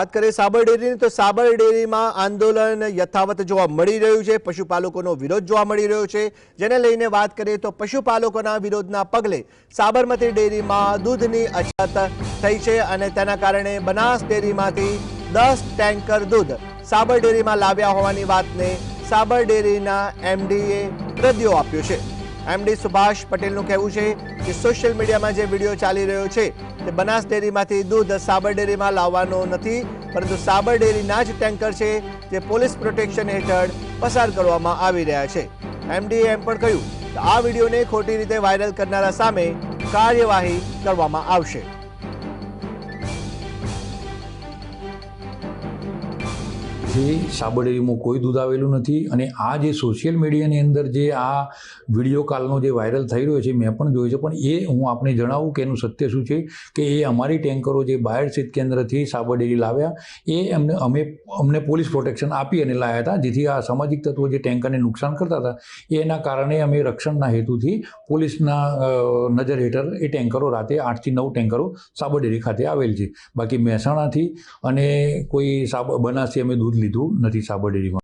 વાત કરીએ સાબર ડેરીની તો સાબર ડેરીમાં આંદોલન યથાવત જોવા મળી રહ્યું છે। પશુપાલકોનો વિરોધ જોવા મળી રહ્યો છે, જેને લઈને વાત કરીએ તો પશુપાલકોના વિરોધના પગલે સાબરમતી ડેરીમાં દૂધની અછત થઈ છે અને તેના કારણે બનાસ ડેરીમાંથી 10 ટેન્કર દૂધ સાબર ડેરીમાં લાવ્યા હોવાની વાતને સાબર ડેરીના એમડીએ રદિયો આપ્યો છે। એમડી સુભાષ પટેલનું કહેવું છે કે સોશિયલ મીડિયામાં જે વિડીયો ચાલી રહ્યો છે તે બનાસ ડેરીમાંથી દૂધ સાબર ડેરીમાં લાવવાનો નથી, પરંતુ સાબર ડેરીના જ ટેન્કર છે જે પોલીસ પ્રોટેક્શન હેઠળ પસાર કરવામાં આવી રહ્યા છે। એમડીએ એમ પણ કહ્યું કે આ વિડીયોને ખોટી રીતે વાયરલ કરનારા સામે કાર્યવાહી કરવામાં આવશે। સાબર ડેરીમાં કોઈ દૂધ આવેલું નથી અને આ જે સોશિયલ મીડિયાની અંદર જે આ વિડીયો કાલનો જે વાયરલ થઈ રહ્યો છે મેં પણ જોયું છે, પણ એ હું આપને જણાવું કે એનું સત્ય શું છે કે એ અમારી ટેન્કરો જે બાયડ શીત કેન્દ્રથી સાબર ડેરી લાવ્યા એ અમને પોલીસ પ્રોટેક્શન આપી અને લાવ્યા હતા, જેથી આ સામાજિક તત્વો જે ટેન્કરને નુકસાન કરતા હતા એના કારણે અમે રક્ષણના હેતુથી પોલીસના નજર હેઠળ એ ટેન્કરો રાતે 8 થી 9 ટેન્કરો સાબર ડેરી ખાતે આવેલ છે। બાકી મહેસાણાથી અને કોઈ બનાસથી અમે દૂધ લીધું નથી સાબર ડેરીમાં।